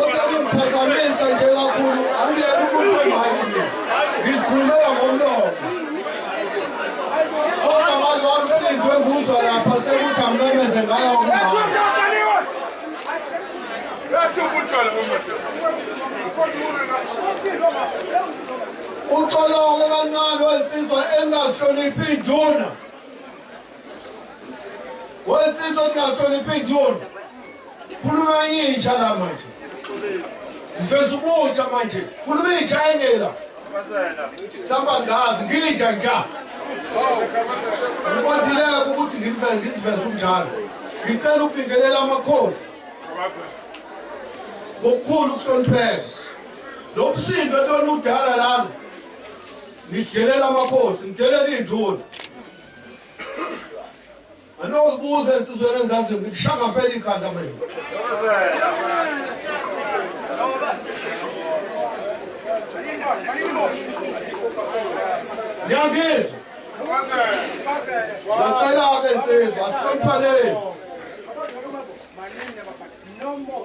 Osakumphazamisa nje kakhulu angiyena umuntu wemali ngizikhulumela ngomlomo kodwa manje wamsindo enguzwa lapha sekuthi angimemeze ngayo kumama uxoloke kancane wensizwa engazihloniphi induna wensizwa engazihloniphi induna khuluma inja la manje mfeza ubutsha manje khuluma inja engela mhlawumbe ngazi nginja nja ngikontileka ukuthi ngiziveze umnjalo ngicela ukubingelela amakhosi ngokukhulu ukuhlonipheka lo msindo lona udala lana ngidelela amakhosi ngidelela induna anozibuza insizweni engazi ngithi shaka phela ikhanda mina ngiyangizwa ngiyacela-ke insizwa asihloniphaneni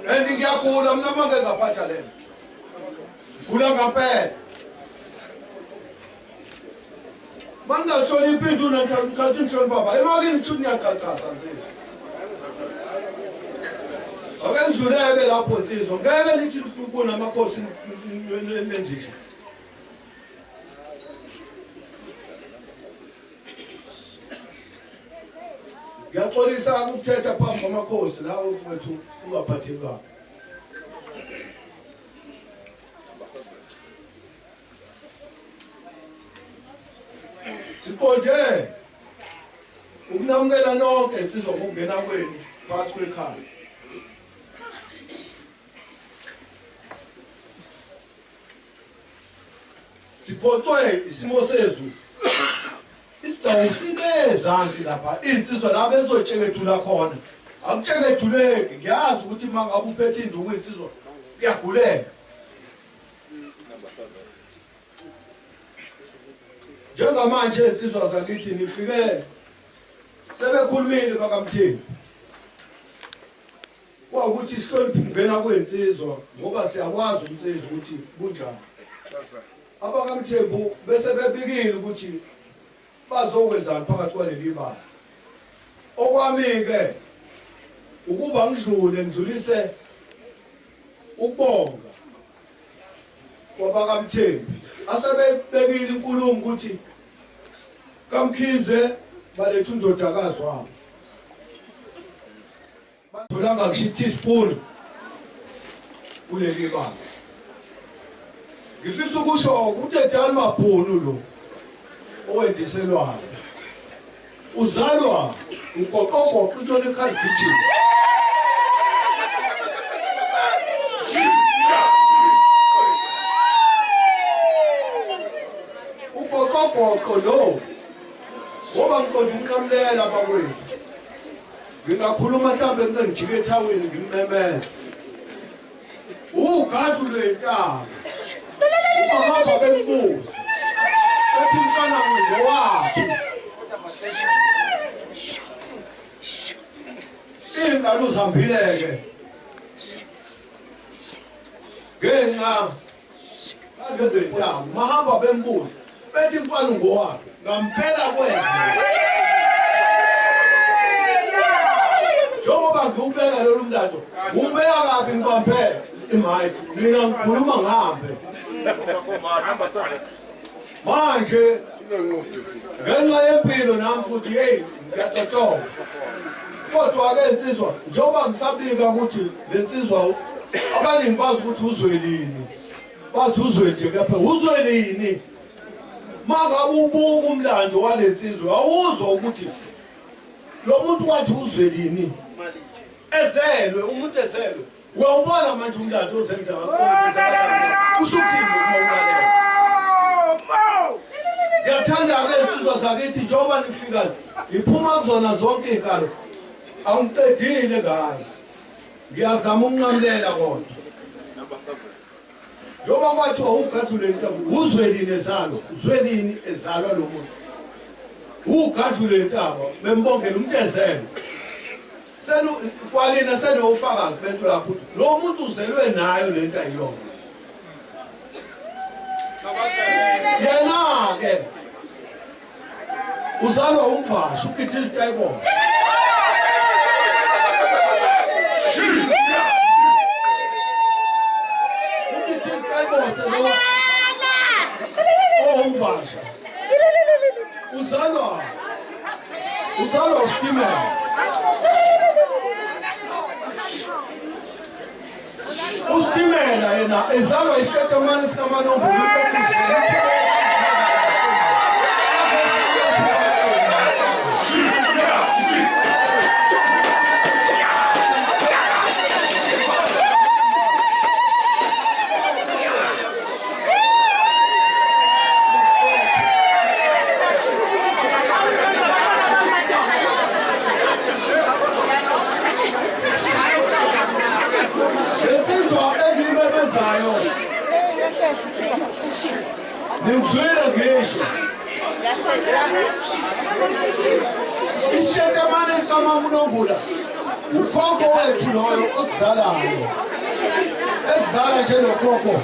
and ngiyagula mna uma ngezaphatha lena ngigula ngampela uma ngingazihloniphi induna ngithatha imhloni baba emake ngithuthi ngiyacacaza nsizwa ake ngidluleke lapho nsizwa ngeke nithi kunamakhosi nenzisha ngiyaxolisa ukuthetha phambi kwamakhosi lawo mfowethu ungaphatheki kabi siqonde ukunamukela nonke insizwa ngokungena kwenu phakathi kwekhaya siphoxwe isimo sezulu isidawu sinezansi lapha insizwa la bezotshekethula khona akutshekethuleki ngiyazi ukuthi uma ngabe uphethe induku insizwa kuyaguleka njengamanje insizwa zakithi nifike sebekhulumile bakamthembu kwawukuthi sihloniphe ukungena kwensizwa ngoba siyakwazi umsizwa ukuthi kunjani abakamthembu bese bebikile ukuthi bazokwenzani phakathi kwaleli bala okwami-ke ukuba ngidlulise ukubonga kwabakamthembu asebebekile inkulumo ukuthi kamkhize baletha undodakazi wabo batholanga kusho i-teaspoon kuleli bala ngifisa ukusho ukuthi edani mabhunu lo owendiselwayo uzalwa ugoqogoqa intoni ekhaligijini ugoqogoqo lo ngoba ngiqonda ukunqamulela abakwethu ngingakhuluma mhlawumbe ngize ngijike ethaweni ngimemeza ugadlu lwentaba ubahamba bembuza ethi mfana ngingowaphi ingalo uzihambile-ke ngenxa ngezentaba mahamba bembuza bethi mfana ungowaphi ngampela kwenza njengoba ngiwubeka lolu mntato ngiwubeka kabi ngibamphela imayikhi mina ngikhuluma ngihambe manje ngenxa yempilo nami futhi hey ngiyatotoba kodwa-ke insizwa njengoba ngisabika ukuthi le nsizwa abaningi bazi ukuthi uzwelini bazi uzwe nje kepha uzwelini mangabe ubuka umlando wale nsizwa awuzwa ukuthi lo muntu wathi uzwelini ezelwe umuntu ezelwe uyawubona manje umlando ozenza kusho ukuthini uma ulalela ngiyathanda-ke insizwa zakithi njengoba nifika ngiphuma kuzona zonke iy'kalo angiqedile ngayo ngiyazama ukunqamulela kodwa njengoba kwathiwa ugadlule ntaba uzwelini ezalwa uzwelini ezalwa lo muntu ugadlule ntaba bembongela umuntu ezelwe kwalina senofakazi bento lapho lo muntu uzelwe nayo lento ayiyona yena ke uzalwa umvasho ukithi isitayibona ukithi isitayibona lo umvasho uzalwa usitimela usitimela yena ezalwa isitatimane sikaManombolo Ningizwela ngisho isitatimane sikaManombolo ukhokho wethu loyo osizalayo esizala nje lokhokho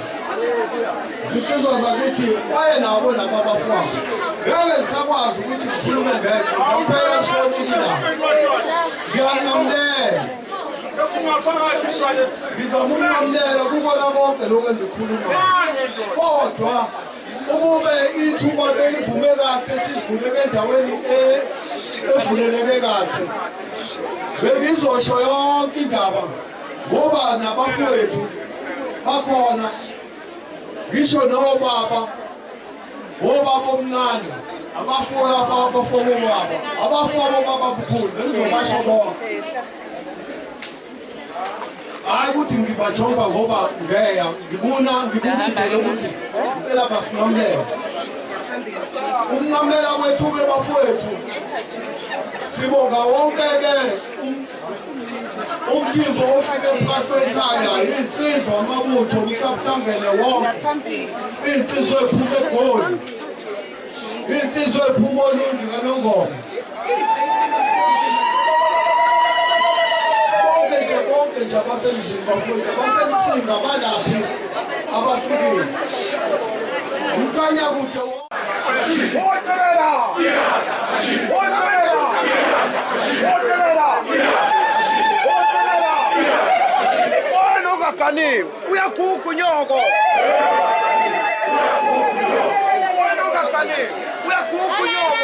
zitsizwa zakithi waye nabo nababafana ngeke ngisakwazi ukuthi ngikhulume ngeke ngempela kushonile la ngiyanamlela ngizamunamlela kukona konke lokho engikhuluma kodwa ukube ithuba belivume kahle sivuleke endaweni evuleleke kahle bengizosho yonke indaba ngoba nabafowethu bakhona ngisho nobaba omncane abafowabo baba abafowabo bababukhulu bengizobasho bonke hayi ukuthi ngibajonga ngoba ngeya ngibona indlela ukuthi ngicela basinamlela umnamlela wethu bebafowethu sibonga wonke-ke umthimbo ofike phakathi kwekhaya iy'nsizwa amabutho mhlangene wonke iy'nsizwa ey'phuma eGoli iy'nsizwa ey'phuma oLundi kaNongoma bonke nje abasemzini bafowethu abasemsinga balaphi abafikile umkhanya kude uyaguga unyoko uyaguga unyoko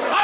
I